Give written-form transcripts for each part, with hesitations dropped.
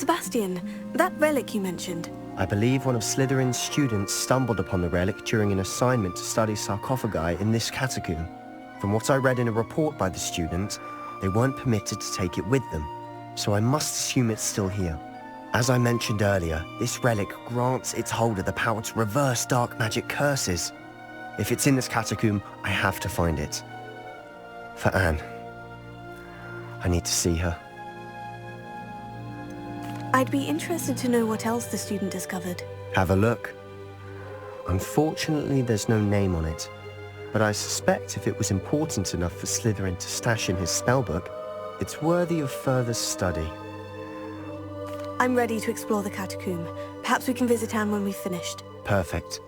Sebastian, that relic you mentioned. I believe one of Slytherin's students stumbled upon the relic during an assignment to study sarcophagi in this catacomb. From what I read in a report by the student, they weren't permitted to take it with them, so I must assume it's still here. As I mentioned earlier, this relic grants its holder the power to reverse dark magic curses. If it's in this catacomb, I have to find it. For Anne. I need to see her. I'd be interested to know what else the student discovered. Have a look. Unfortunately, there's no name on it, but I suspect if it was important enough for Slytherin to stash in his spellbook, it's worthy of further study. I'm ready to explore the catacomb. Perhaps we can visit Anne when we've finished. Perfect.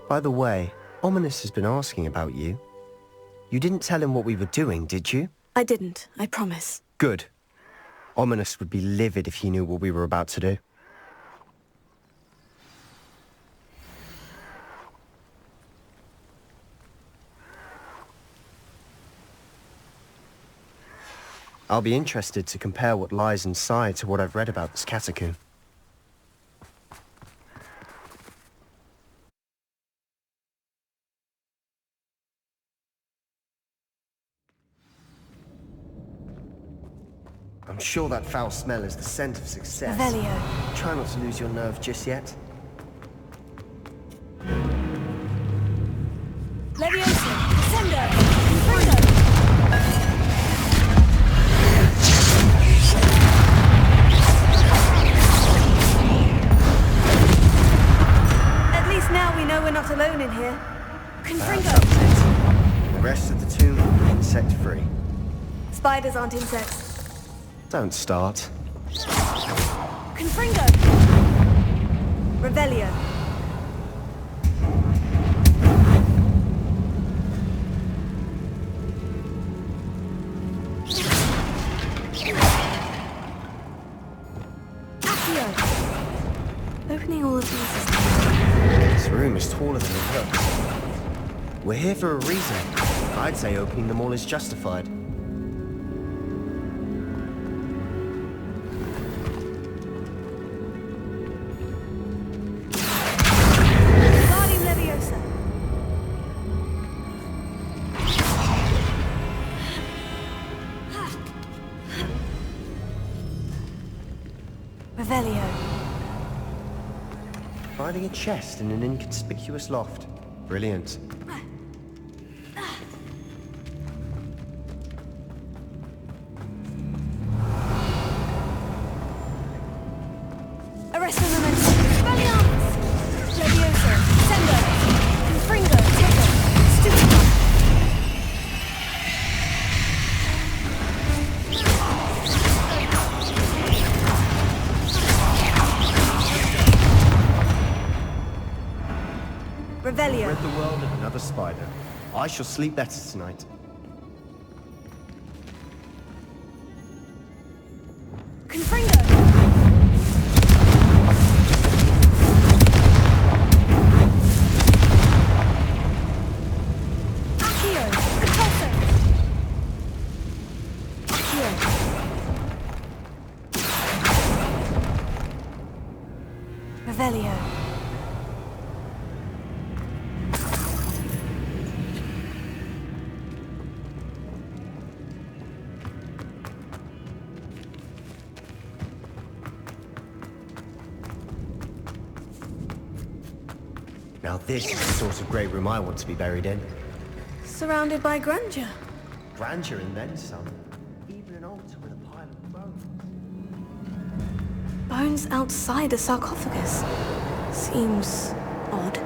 By the way, Ominous has been asking about you. You didn't tell him what we were doing, did you? I didn't, I promise. Good. Ominous would be livid if he knew what we were about to do. I'll be interested to compare what lies inside to what I've read about this catacomb. I'm sure that foul smell is the scent of success. Revelio. Try not to lose your nerve just yet. Leviosa! Descendo! Confringo! At least now we know we're not alone in here. Confringo! The rest of the tomb, insect-free. Spiders aren't insects. Don't start. Confringo! Revelio. Opening all of these is... This room is taller than it looks. We're here for a reason. I'd say opening them all is justified. Revelio. Finding a chest in an inconspicuous loft. Brilliant. Arresto momento. Valiance! Leviosa. Sendo. Confringo. Teco. Stupefy. Revelio. Rid the world of another spider. I shall sleep better tonight. Confringo. Accio. Repulso. Accio. Revelio. Now this is the sort of great room I want to be buried in. Surrounded by grandeur. Grandeur and then some. Even an altar with a pile of bones. Bones outside a sarcophagus. Seems odd.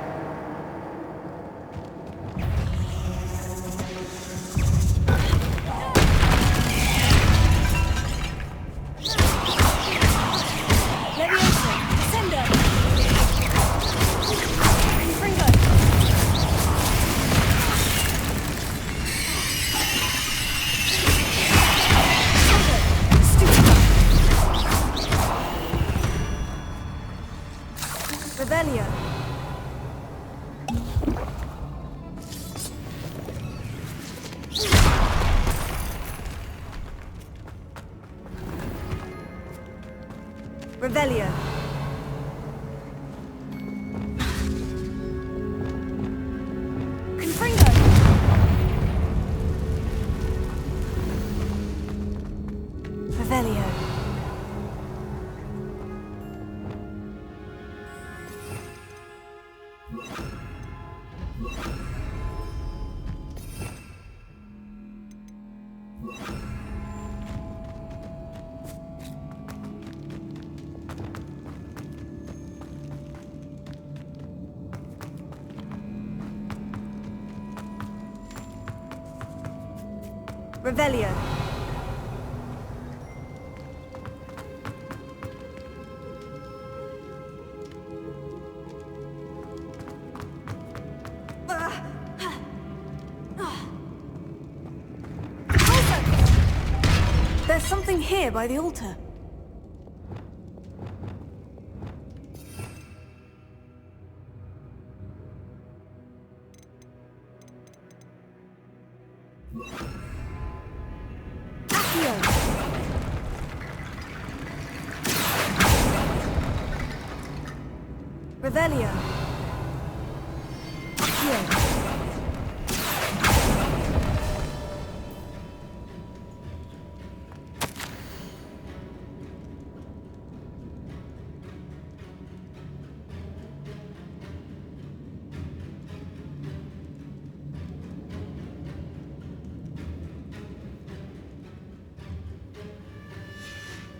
Leviosa! Descendo! Confringo! Revelio. Revelio. Confringo. Revelio. Revelio. There's something here by the altar. Revelio. Accio.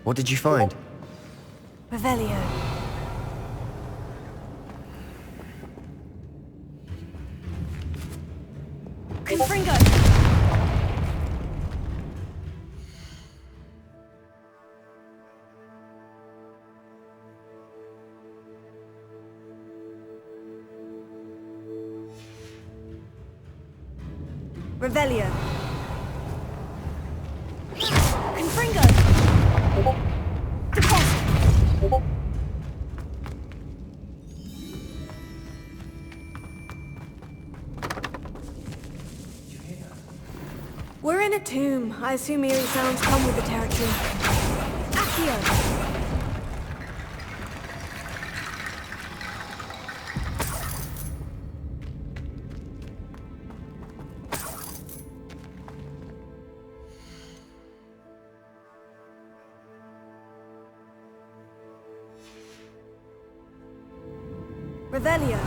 What did you find? Revelio. Confringo. Revelio. Confringo. Deposit. We're in a tomb. I assume eerie sounds come with the territory. Accio. Revelio.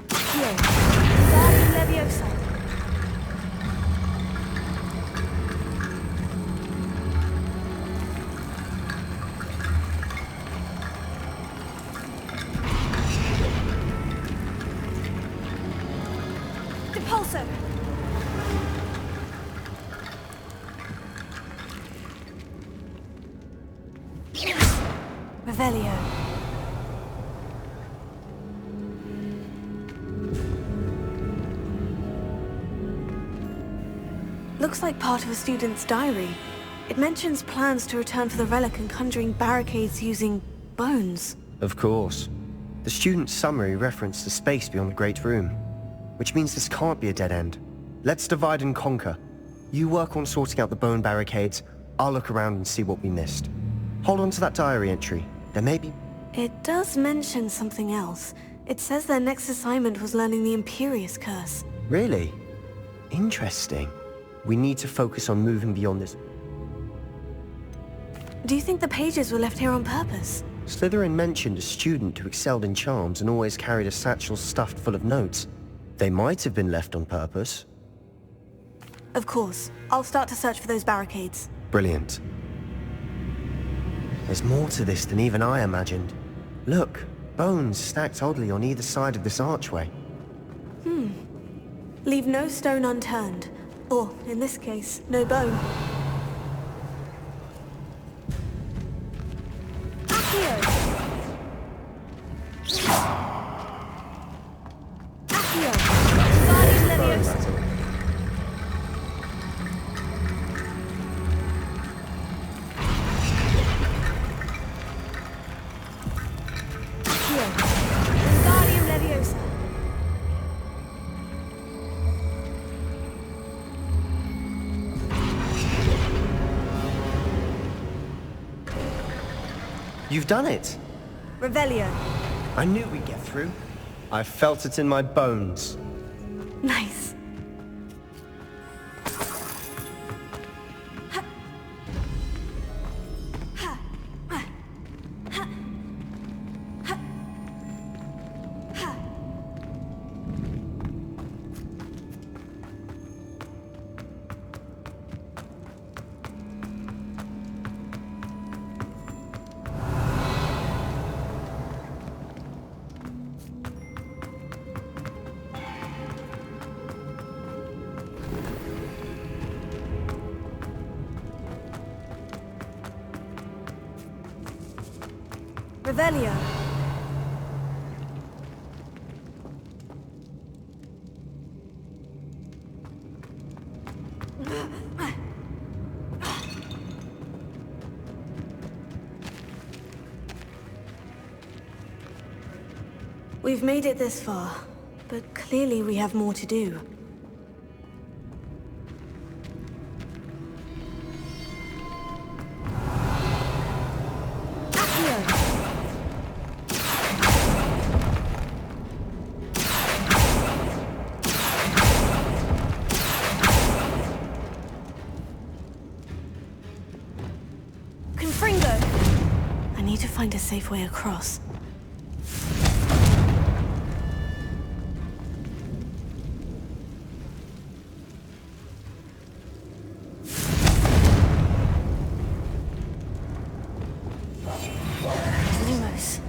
Accio. Guardian Leviosa. Depulso. Revelio. Looks like part of a student's diary. It mentions plans to return for the relic and conjuring barricades using bones. Of course. The student's summary referenced the space beyond the Great Room, which means this can't be a dead end. Let's divide and conquer. You work on sorting out the bone barricades, I'll look around and see what we missed. Hold on to that diary entry. There may be... It does mention something else. It says their next assignment was learning the Imperious Curse. Really? Interesting. We need to focus on moving beyond this. Do you think the pages were left here on purpose? Slytherin mentioned a student who excelled in charms and always carried a satchel stuffed full of notes. They might have been left on purpose. Of course. I'll start to search for those barricades. Brilliant. There's more to this than even I imagined. Look, bones stacked oddly on either side of this archway. Leave no stone unturned. Or, in this case, no bone. Accio! Accio! Guardian Leviosa! Accio! Guardian Leviosa! You've done it! Revelio. I knew we'd get through. I felt it in my bones. Nice. Revelio. We've made it this far, but clearly we have more to do. I need to find a safe way across. Lumos.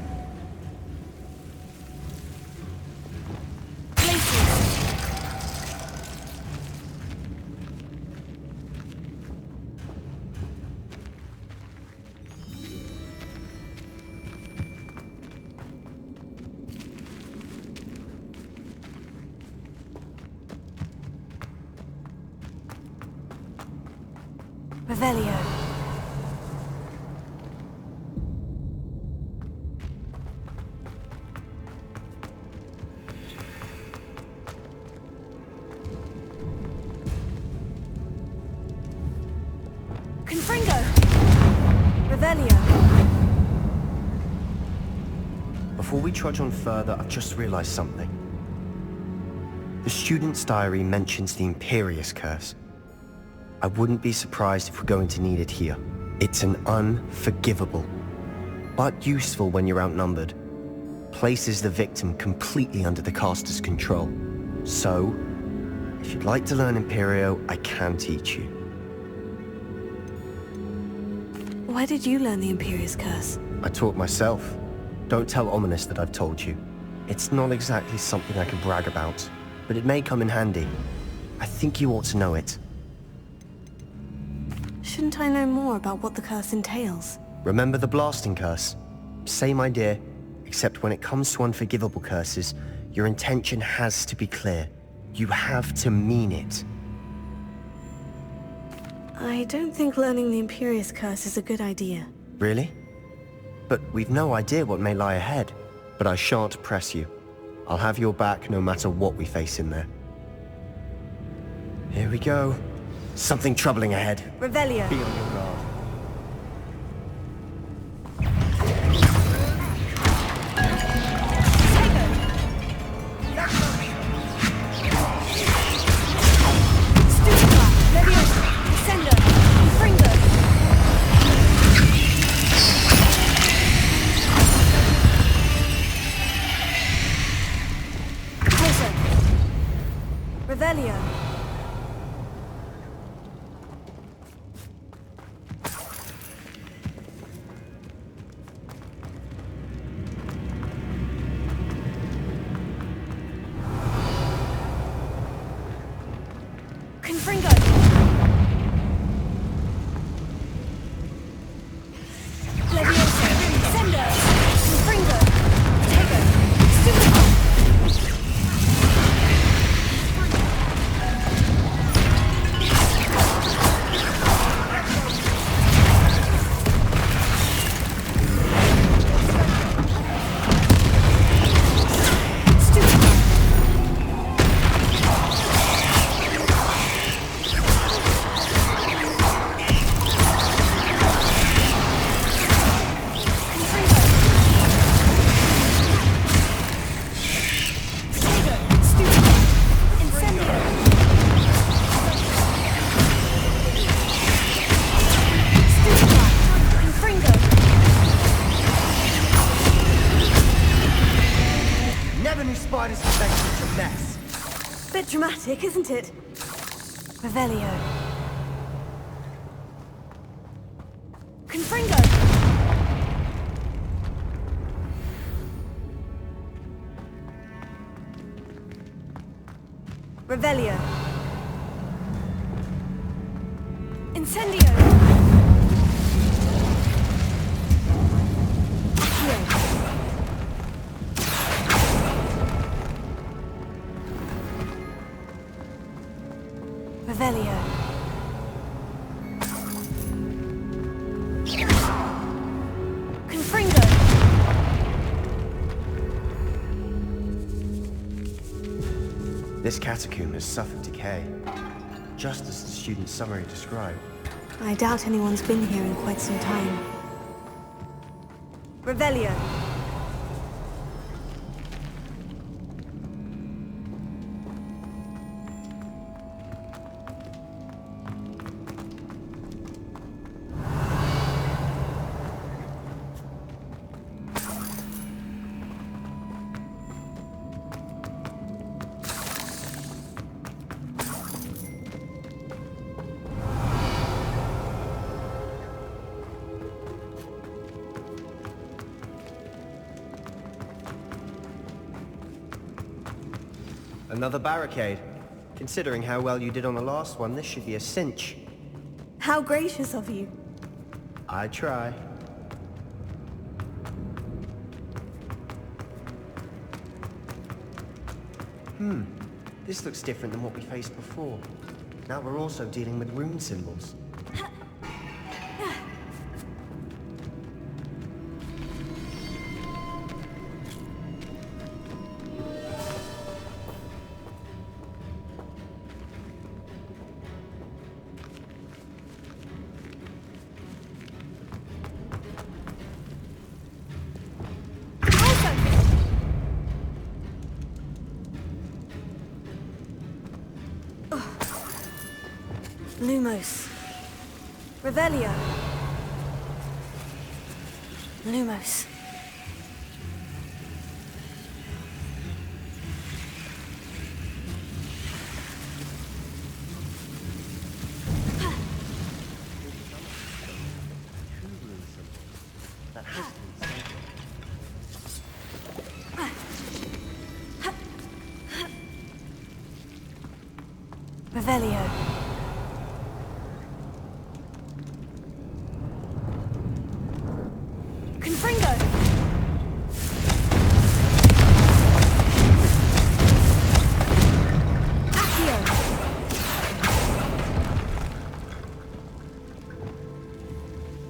Revelio. Confringo. Revelio. Before we trudge on further, I've just realized something. The student's diary mentions the Imperius Curse. I wouldn't be surprised if we're going to need it here. It's an unforgivable, but useful when you're outnumbered. Places the victim completely under the caster's control. So, if you'd like to learn Imperio, I can teach you. Where did you learn the Imperius Curse? I taught myself. Don't tell Ominous that I've told you. It's not exactly something I can brag about, but it may come in handy. I think you ought to know it. Shouldn't I know more about what the curse entails? Remember the blasting curse? Same idea, except when it comes to unforgivable curses, your intention has to be clear. You have to mean it. I don't think learning the Imperius Curse is a good idea. Really? But we've no idea what may lie ahead. But I shan't press you. I'll have your back no matter what we face in there. Here we go. Something troubling ahead. Revelio. Be on your guard. Revelio. Confringo. Leviosa. Sender. Confringo. Tego. Stupido. pathetic, isn't it? Revelio. Confringo! Revelio. Incendio! Accio. Revelio. Confringo! This catacomb has suffered decay, just as the student's summary described. I doubt anyone's been here in quite some time. Revelio. Another barricade. Considering how well you did on the last one, this should be a cinch. How gracious of you. I try. This looks different than what we faced before. Now we're also dealing with rune symbols. Lumos. Revelio. Lumos. That has to be something. Revelio. Confringo! Accio!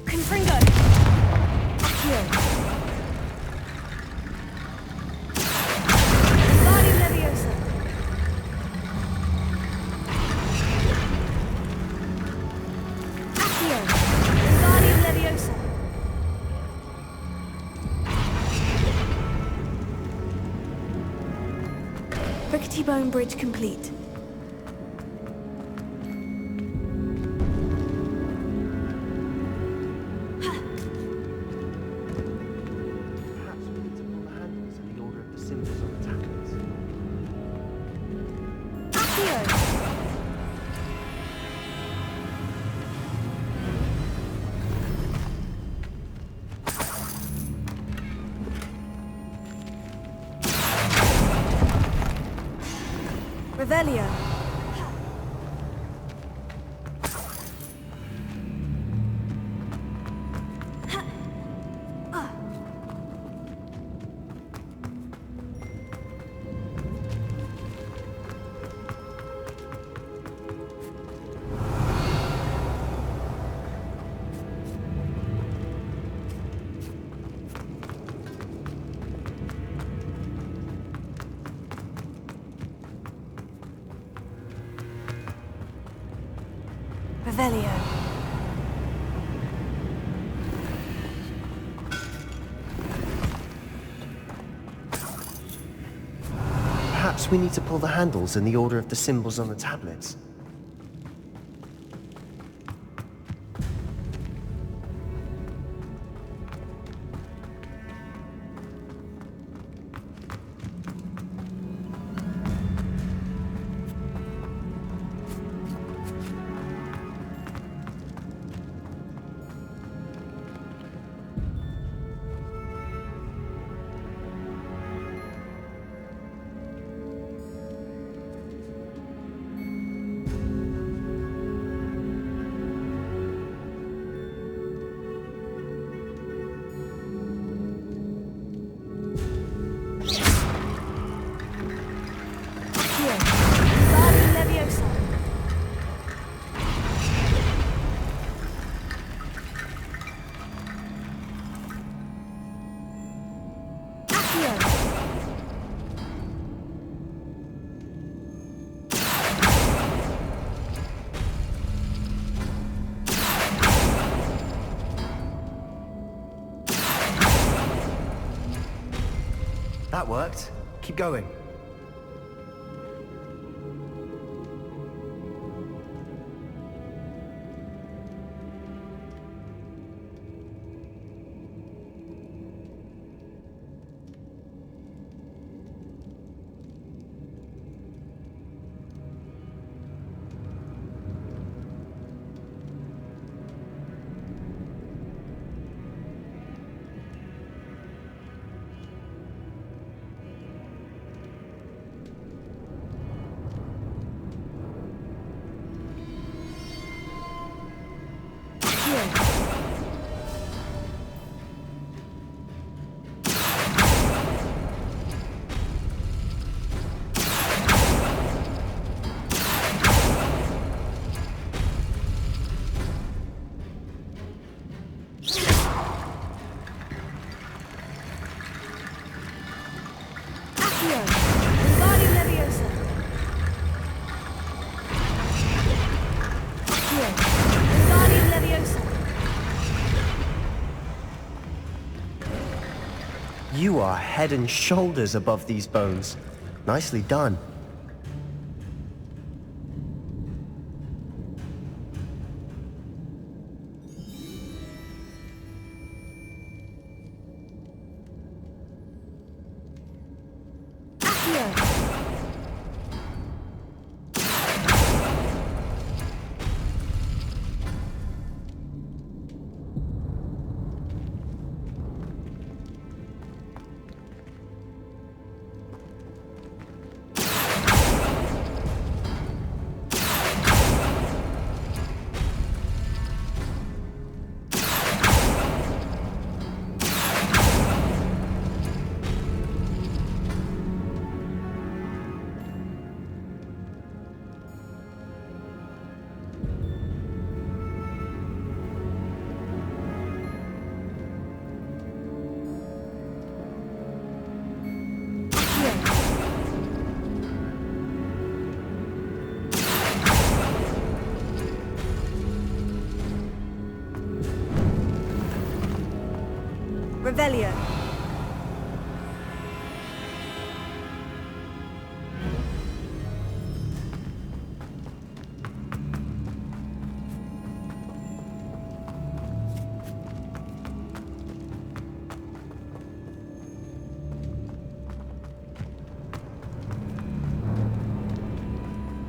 Confringo! Accio! Body Leviosa! Accio! Body Leviosa! Rickety Bone Bridge complete. Perhaps we need to pull the handles in the order of the symbols on the tablets. Accio! Revelio. Revelio. Perhaps we need to pull the handles in the order of the symbols on the tablets. That worked. Keep going. You are head and shoulders above these bones. Nicely done. Revelio.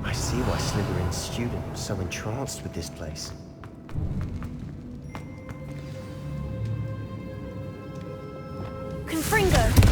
I see why Slytherin's student was so entranced with this place. Confringo!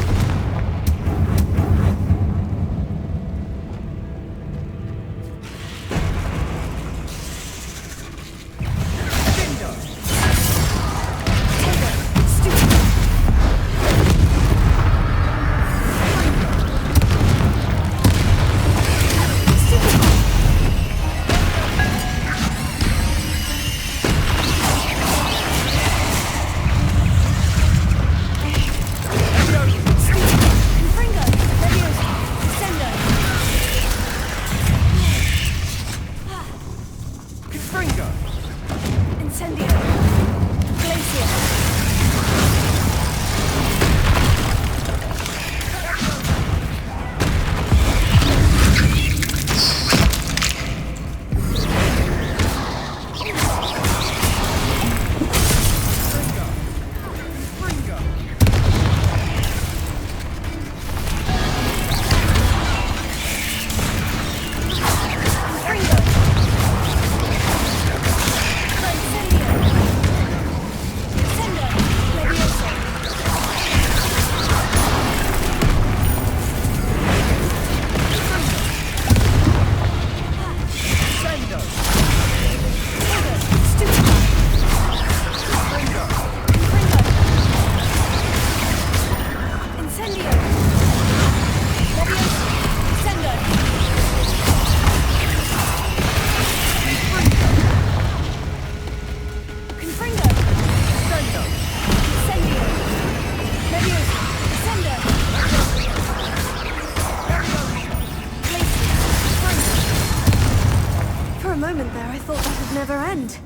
moment there, I thought that would never end.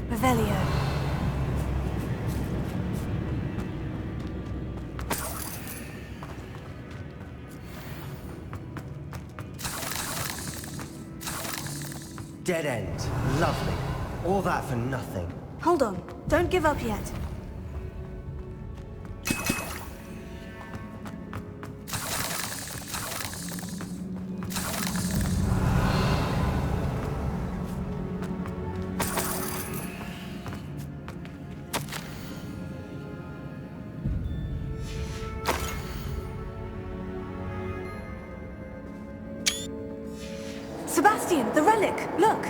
Revelio. Dead end. Lovely. All that for nothing. Hold on. Don't give up yet. Sebastian, the relic! Look!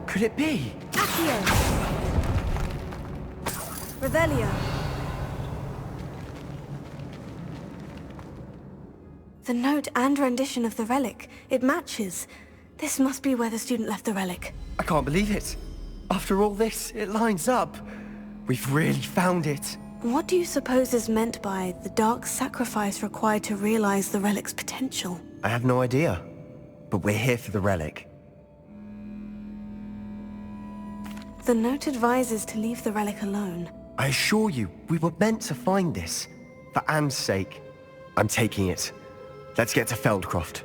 Could it be? Accio! Revelio. The note and rendition of the relic. It matches. This must be where the student left the relic. I can't believe it. After all this, it lines up. We've really found it. What do you suppose is meant by the dark sacrifice required to realize the relic's potential? I have no idea. But we're here for the relic. The note advises to leave the relic alone. I assure you, we were meant to find this. For Anne's sake. I'm taking it. Let's get to Feldcroft.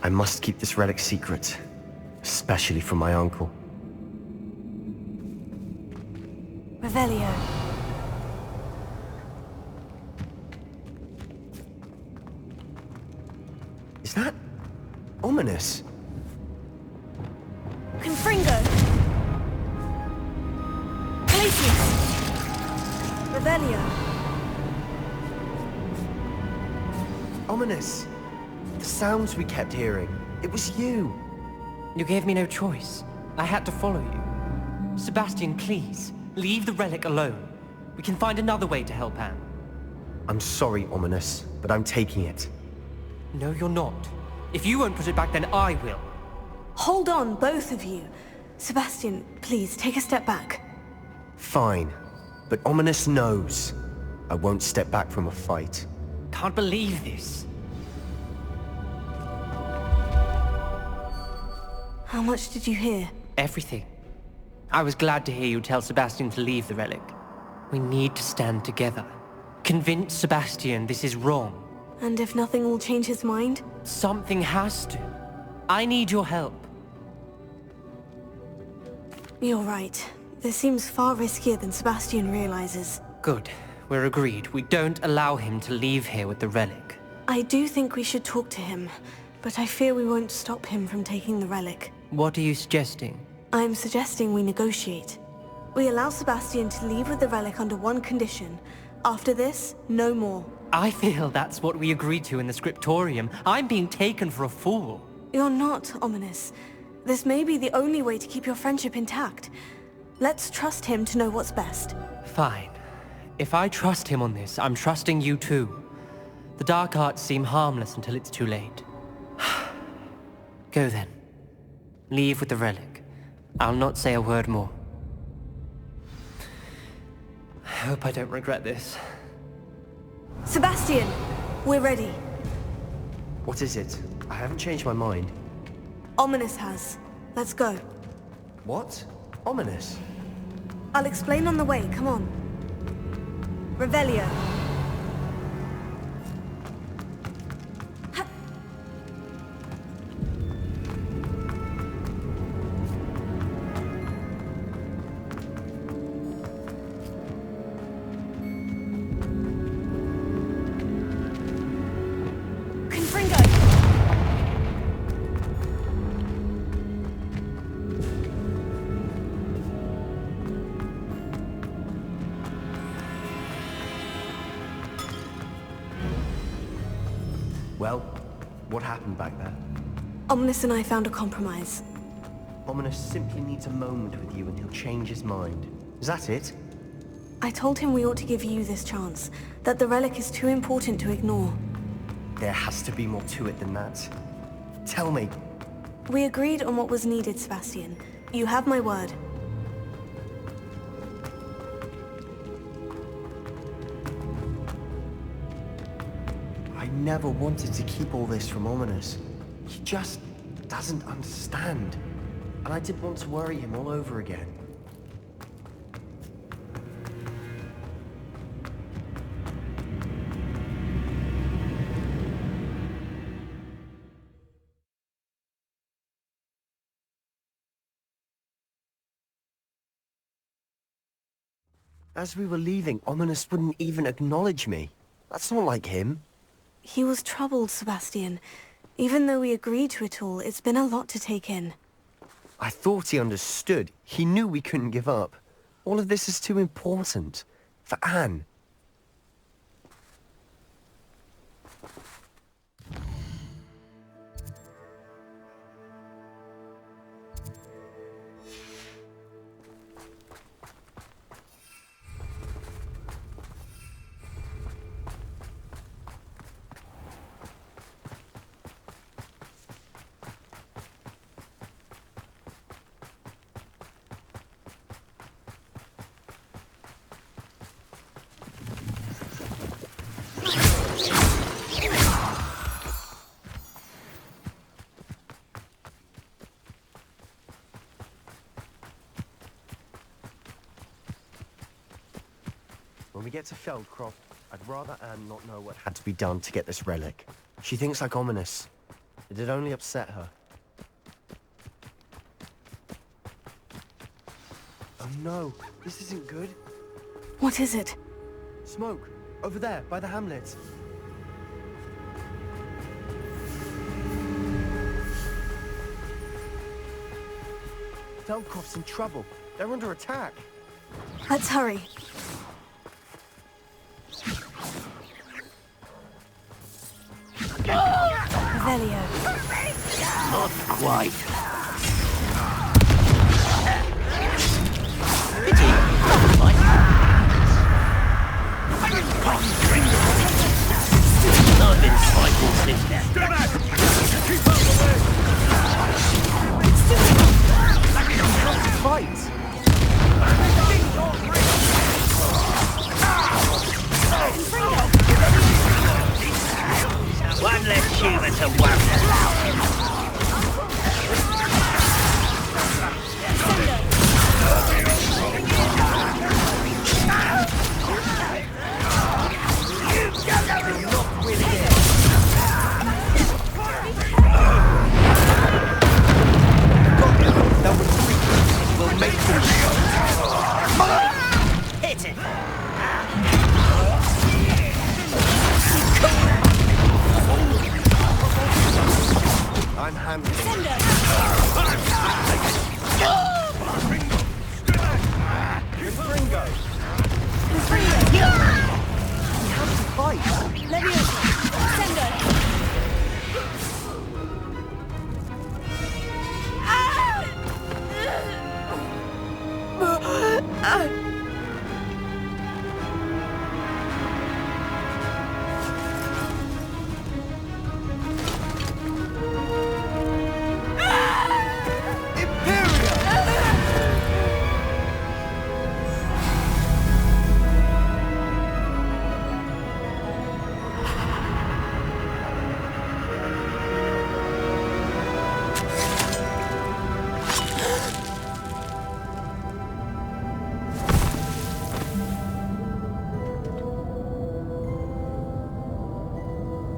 I must keep this relic secret. Especially from my uncle. Revelio. Is that ominous? Confringo! Glacius! Revelio. Ominous. The sounds we kept hearing. It was you. You gave me no choice. I had to follow you. Sebastian, please, leave the relic alone. We can find another way to help Anne. I'm sorry, Ominous, but I'm taking it. No, you're not. If you won't put it back, then I will. Hold on, both of you. Sebastian, please, take a step back. Fine. But Ominous knows. I won't step back from a fight. Can't believe this. How much did you hear? Everything. I was glad to hear you tell Sebastian to leave the relic. We need to stand together. Convince Sebastian this is wrong. And if nothing will change his mind? Something has to. I need your help. You're right. This seems far riskier than Sebastian realizes. Good. We're agreed. We don't allow him to leave here with the relic. I do think we should talk to him, but I fear we won't stop him from taking the relic. What are you suggesting? I'm suggesting we negotiate. We allow Sebastian to leave with the relic under one condition. After this, no more. I feel that's what we agreed to in the scriptorium. I'm being taken for a fool. You're not, Ominous. This may be the only way to keep your friendship intact. Let's trust him to know what's best. Fine. If I trust him on this, I'm trusting you too. The dark arts seem harmless until it's too late. Go then. Leave with the relic. I'll not say a word more. I hope I don't regret this. Sebastian! We're ready. What is it? I haven't changed my mind. Ominous has. Let's go. What? Ominous? I'll explain on the way, come on. Revelio. Well, what happened back there? Ominous and I found a compromise. Ominous simply needs a moment with you and he'll change his mind. Is that it? I told him we ought to give you this chance, that the relic is too important to ignore. There has to be more to it than that. Tell me. We agreed on what was needed, Sebastian. You have my word. I never wanted to keep all this from Ominous. He just doesn't understand. And I didn't want to worry him all over again. As we were leaving, Ominous wouldn't even acknowledge me. That's not like him. He was troubled, Sebastian. Even though we agreed to it all, it's been a lot to take in. I thought he understood. He knew we couldn't give up. All of this is too important. For Anne. When we get to Feldcroft, I'd rather Anne not know what had to be done to get this relic. She thinks like Ominous. It'd only upset her. Oh no, this isn't good. What is it? Smoke, over there, by the hamlet. Feldcroft's in trouble. They're under attack. Let's hurry. Revelio. Not quite. I've been cycled since then. Keep out the way! Fight! One less human to wonder. We'll make them Hit it! I'm handling it. Ringo! We have to fight!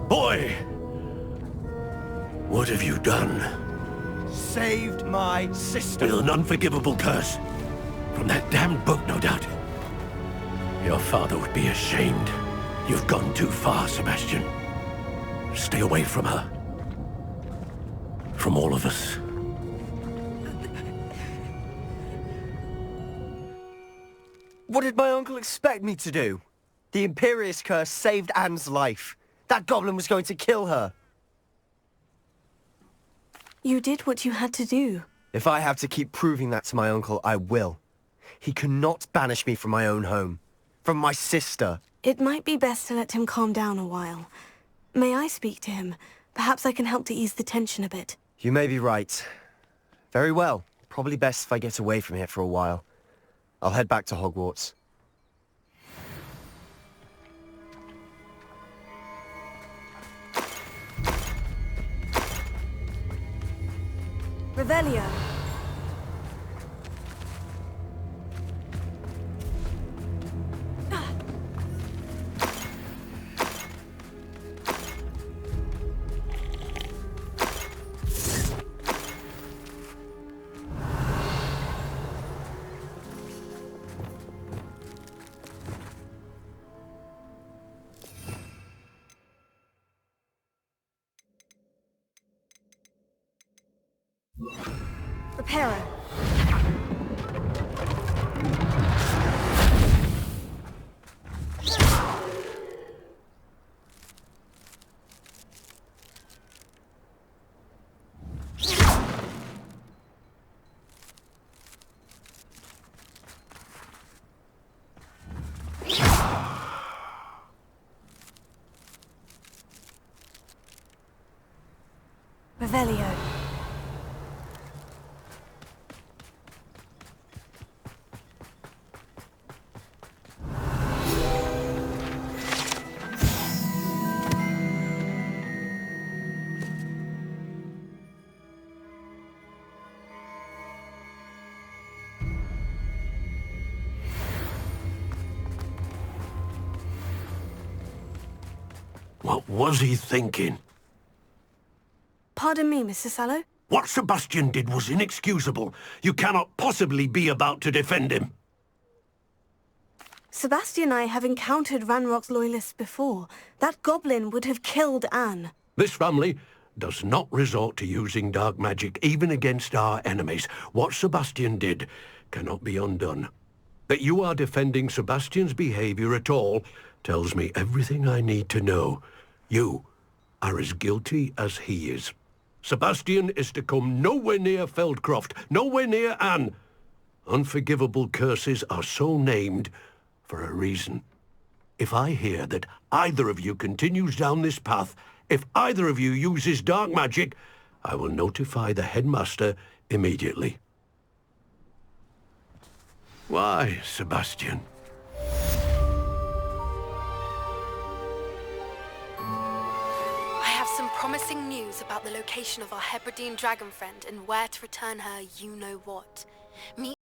Boy! What have you done? Saved my sister. With an unforgivable curse. From that damned book, no doubt. Your father would be ashamed. You've gone too far, Sebastian. Stay away from her. From all of us. What did my uncle expect me to do? The Imperious curse saved Anne's life. That goblin was going to kill her. You did what you had to do. If I have to keep proving that to my uncle, I will. He cannot banish me from my own home. From my sister. It might be best to let him calm down a while. May I speak to him? Perhaps I can help to ease the tension a bit. You may be right. Very well. Probably best if I get away from here for a while. I'll head back to Hogwarts. Revelio. Hero. Revelio. What was he thinking? Pardon me, Mr. Sallow? What Sebastian did was inexcusable. You cannot possibly be about to defend him. Sebastian and I have encountered Ranrock's loyalists before. That goblin would have killed Anne. This family does not resort to using dark magic even against our enemies. What Sebastian did cannot be undone. That you are defending Sebastian's behavior at all tells me everything I need to know. You are as guilty as he is. Sebastian is to come nowhere near Feldcroft, nowhere near Anne. Unforgivable curses are so named for a reason. If I hear that either of you continues down this path, if either of you uses dark magic, I will notify the headmaster immediately. Why, Sebastian? I have some promising news about the location of our Hebridean dragon friend and where to return her you-know-what. Meet